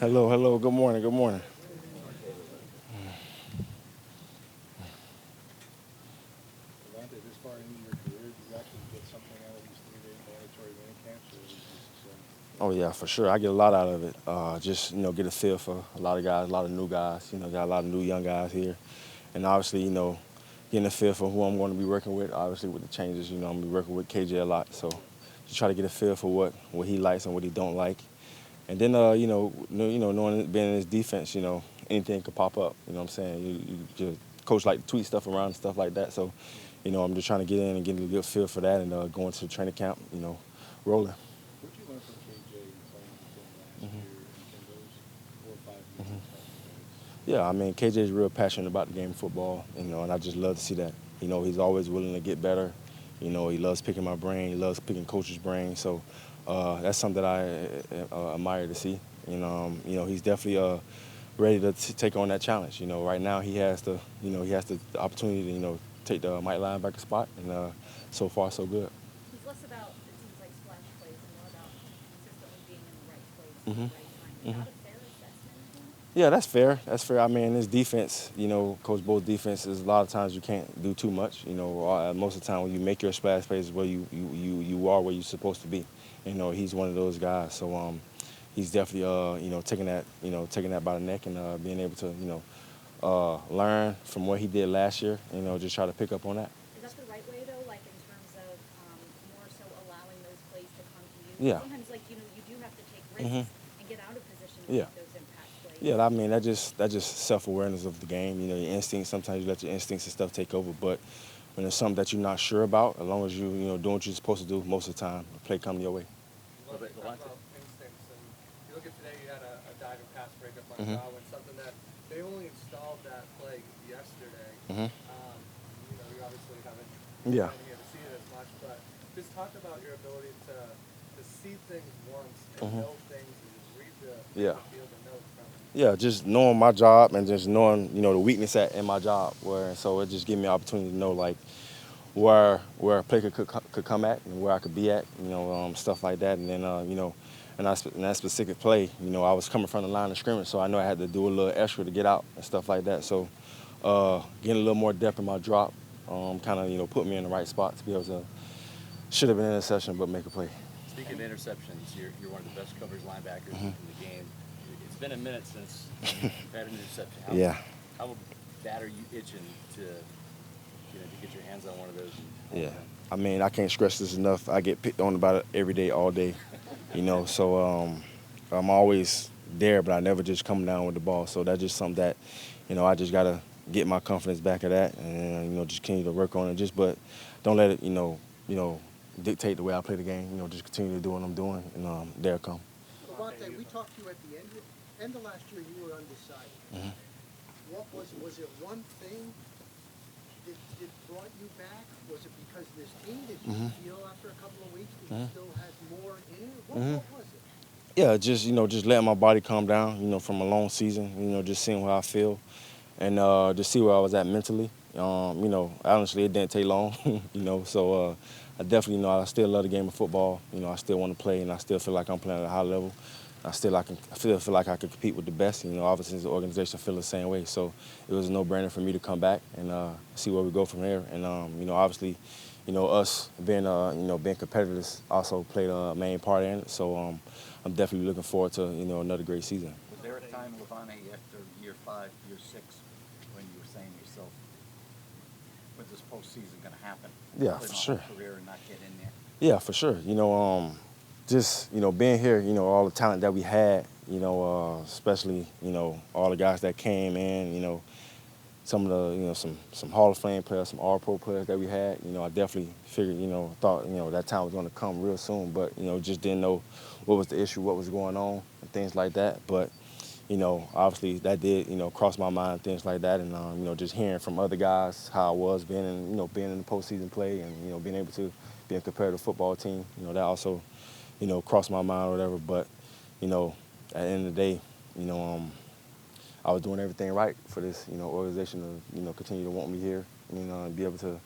Hello, hello. Good morning. Good morning. Lavonte, this far into your career, do you actually get something out of these 3-day mandatory minicamps, or is it just Oh yeah, for sure. I get a lot out of it. Just get a feel for a lot of guys, a lot of new guys. Got a lot of new young guys here, and obviously getting a feel for who I'm going to be working with. Obviously with the changes, I'm gonna be working with KJ a lot, so just try to get a feel for what he likes and what he don't like. And then knowing being in his defense, anything could pop up. You know what I'm saying? Your coach like to tweet stuff around and stuff like that. So, I'm just trying to get in and get a good feel for that and go into the training camp, rolling. what did you learn from KJ playing with him last hmm year and in those 4 or 5 years hmm he's had the Bucs? Yeah, I mean, KJ's real passionate about the game of football, and I just love to see that. He's always willing to get better. He loves picking my brain. He loves picking coach's brain. So that's something that I admire to see. He's definitely ready to take on that challenge. Right now he has the opportunity to take the Mike linebacker spot, and so far so good. He's less about, it seems like, splash plays and more about consistently being in the right place at hmm the right time. Is hmm that a fair assessment of him? Yeah, that's fair. That's fair. I mean, this defense, Coach Bo's defense is a lot of times you can't do too much. Most of the time when you make your splash plays, where you are where you're supposed to be. He's one of those guys. So he's definitely taking that by the neck and being able to learn from what he did last year. Just try to pick up on that. Is that the right way, though, like in terms of more so allowing those plays to come to you? Yeah. Sometimes, like, you do have to take hmm risks and get out of position to Yeah. make those impact plays. Yeah, I mean that just self-awareness of the game. Your instincts. Sometimes you let your instincts and stuff take over, but when it's something that you're not sure about, as long as doing what you're supposed to do, most of the time the play comes your way. Love to talk about instincts, and you look at today, you had a diving pass breakup on Mhm. Darwin, something that they only installed that play yesterday. Mhm. You obviously haven't Yeah. been here to see it as much, but just talk about your ability to see things once and Mhm. know things and just read the Yeah. field and know from it. Yeah, just knowing my job and just knowing the weakness in my job, where so it just gave me an opportunity to know like where a player could come at and where I could be at, stuff like that. And then in that specific play, I was coming from the line of scrimmage, so I know I had to do a little extra to get out and stuff like that. So getting a little more depth in my drop, kind of put me in the right spot to be able to should have been an interception but make a play. Speaking of interceptions, you're one of the best coverage linebackers Mhm. in the game. It's been a minute since you've had an interception. Yeah. How bad are you itching to get your hands on one of those? Yeah, I mean, I can't stress this enough. I get picked on about it every day, all day, So I'm always there, but I never just come down with the ball. So that's just something that, I just gotta get my confidence back of that, and just continue to work on it. But don't let it, dictate the way I play the game. Just continue to do what I'm doing, and there it come. Lavonte, we talked to you at the end of last year. You were undecided. Mhm. What was it? One thing that brought you back? Was it because of this team? Did you Mhm. feel after a couple of weeks that you Mhm. still had more in it? Mhm. What was it? Yeah, just letting my body calm down. From a long season. Just seeing how I feel, and just see where I was at mentally. Honestly, it didn't take long. So I definitely I still love the game of football. I still want to play, and I still feel like I'm playing at a high level. I still feel like I could compete with the best. Obviously the organization feel the same way. So it was a no-brainer for me to come back and see where we go from here. And obviously, us being competitors also played a main part in it. So I'm definitely looking forward to another great season. Was there a time, Lavonte, after year 5, year 6, when you were saying to yourself, when's this postseason going to happen? Yeah, Play for my sure. whole career and not get in there? Yeah, for sure. Just being here, all the talent that we had, especially all the guys that came in, some of the some Hall of Fame players, some All Pro players that we had. I definitely figured, thought that time was going to come real soon, but just didn't know what was the issue, what was going on, and things like that. But obviously that did cross my mind, things like that, and just hearing from other guys how I was being in being in the postseason play and being able to be in a competitive football team, that also crossed my mind or whatever. But at the end of the day, you know, I was doing everything right for this organization to continue to want me here, and be able to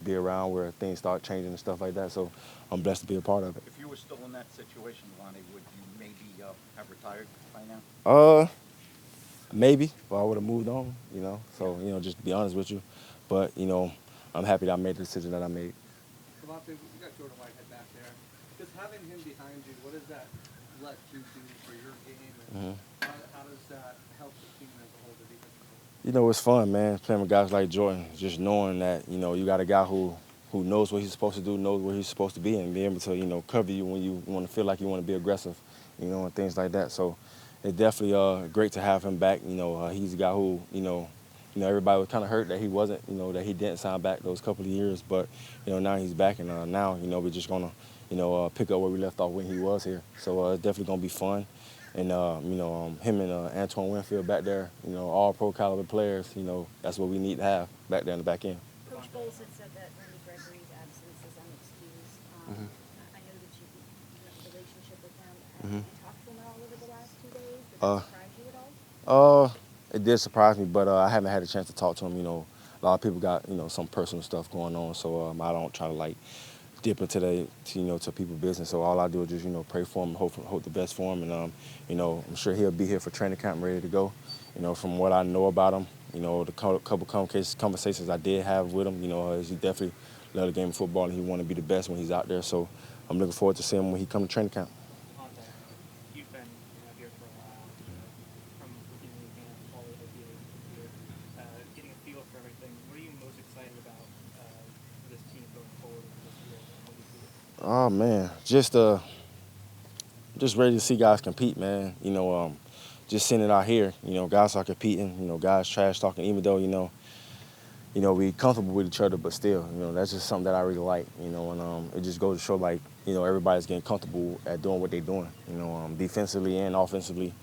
be around where things start changing and stuff like that. So I'm blessed to be a part of it. If you were still in that situation, Lavonte, would you maybe have retired by now? Maybe, but I would have moved on, you know. So, you know, just to be honest with you. But, you know, I'm happy that I made the decision that I made. Lavonte, you got Jordan Whitehead back there. Just having him behind you, what does that let you do for your game? And how does that help the team as a whole, the defensive team? You know, it's fun, man, playing with guys like Jordan, just knowing that, you know, you got a guy who knows what he's supposed to do, knows where he's supposed to be, and be able to, you know, cover you when you want to feel like you want to be aggressive, you know, and things like that. So it's definitely great to have him back. You know, he's a guy who, everybody was kind of hurt that he wasn't, you know, that he didn't sign back those couple of years. But, you know, now he's back, and now, you know, we're just going to, pick up where we left off when he was here. So it's definitely going to be fun. And, him and Antoine Winfield back there, you know, all pro caliber players, you know, that's what we need to have back there in the back end. Coach Bowles had said that Randy Gregory's absence is unexcused. I know that you have a relationship with him. Have you talked to him at all over the last 2 days? Did that surprise you at all? It did surprise me, but I haven't had a chance to talk to him. You know, a lot of people got, you know, some personal stuff going on, so I don't try to, like, dip into to people's business. So all I do is just, you know, pray for him, hope the best for him, and you know, I'm sure he'll be here for training camp, ready to go. You know, from what I know about him, you know, the couple conversations I did have with him, you know, he definitely loved the game of football and he want to be the best when he's out there. So I'm looking forward to seeing him when he comes to training camp. You've been here for a while, from rookie minicamp all the way here, getting a feel for everything. What are you most excited about for this team going forward this year? What do you see? Oh man, just ready to see guys compete, man. You know, just seeing it out here. You know, guys are competing. You know, guys trash talking, even though we comfortable with each other, but still, you know, that's just something that I really like. You know, and it just goes to show, like, you know, everybody's getting comfortable at doing what they're doing. You know, defensively and offensively,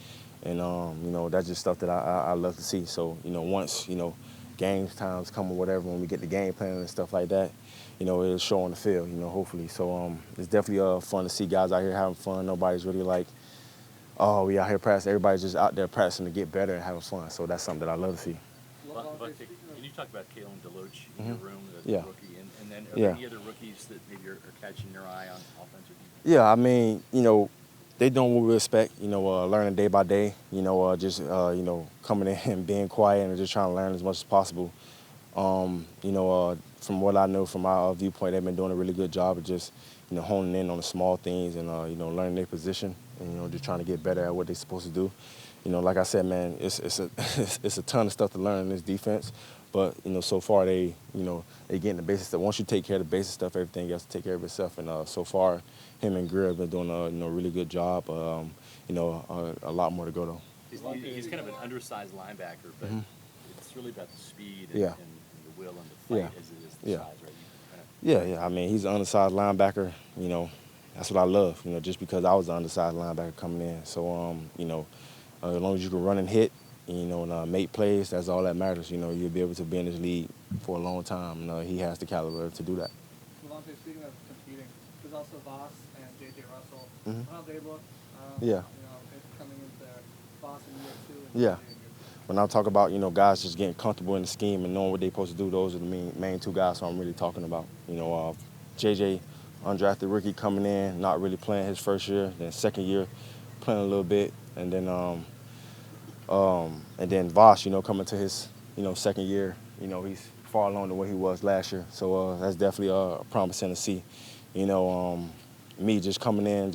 and you know, that's just stuff that I love to see. So, you know, once games times come or whatever, when we get the game plan and stuff like that, you know, it'll show on the field. You know, hopefully. So it's definitely fun to see guys out here having fun. Nobody's really like, oh, we out here practicing. Everybody's just out there practicing to get better and having fun. So that's something that I love to see. Lavonte, can you talk about Kalen DeLoach in your room, the Yeah. rookie, and then are Yeah. there any other rookies that maybe are catching your eye on offense or defense? Yeah, I mean, you know, they doing what we expect, you know, learning day by day, you know, coming in and being quiet and just trying to learn as much as possible. From what I know from my viewpoint, they've been doing a really good job of just, you know, honing in on the small things and, learning their position and, you know, just trying to get better at what they're supposed to do. You know, like I said, man, it's a it's a ton of stuff to learn in this defense. But, you know, so far they getting the basic stuff. Once you take care of the basic stuff, everything else to take care of itself. And so far, him and Greer have been doing a really good job. A lot more to go, though. He's kind of an undersized linebacker, but it's really about the speed and, Yeah. and the will and the fight Yeah. as it is the Yeah. size, right? Yeah. I mean, he's an undersized linebacker. You know, that's what I love. You know, just because I was an undersized linebacker coming in. So, as long as you can run and hit, you know, and make plays, that's all that matters. You know, you'll be able to be in this league for a long time. He has the caliber to do that. Lavonte, speaking of competing, there's also Voss and J.J. Russell. How they look, Yeah. you know, coming into Voss in year 2 and Yeah. J.J. in year 2. When I talk about, guys just getting comfortable in the scheme and knowing what they're supposed to do, those are the main two guys who I'm really talking about. You know, JJ, undrafted rookie coming in, not really playing his first year, then second year playing a little bit, and then Voss, coming to his, second year, he's far along the way he was last year. So that's definitely promising to see. Me just coming in,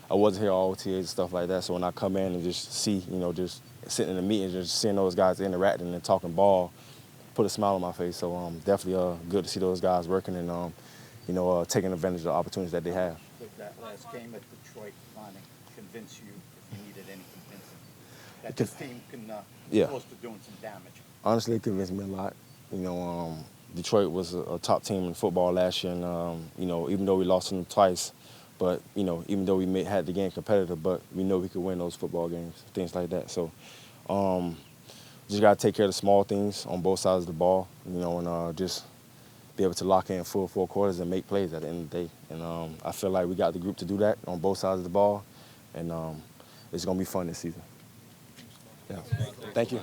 I wasn't here all OTAs and stuff like that. So when I come in and just see, just sitting in the meetings, just seeing those guys interacting and talking ball, put a smile on my face. So definitely good to see those guys working and, taking advantage of the opportunities that they have. But that last game at Detroit, Lonnie, convince you if you needed any convincing that It this could- team can Yeah. close to doing some damage. Honestly, it convinced me a lot. Detroit was a top team in football last year, and even though we lost them twice, but even though we had the game competitive, but we know we could win those football games, things like that. So, just gotta take care of the small things on both sides of the ball, and just be able to lock in full 4 quarters and make plays at the end of the day. And I feel like we got the group to do that on both sides of the ball, and it's gonna be fun this season. Yeah. Thank you.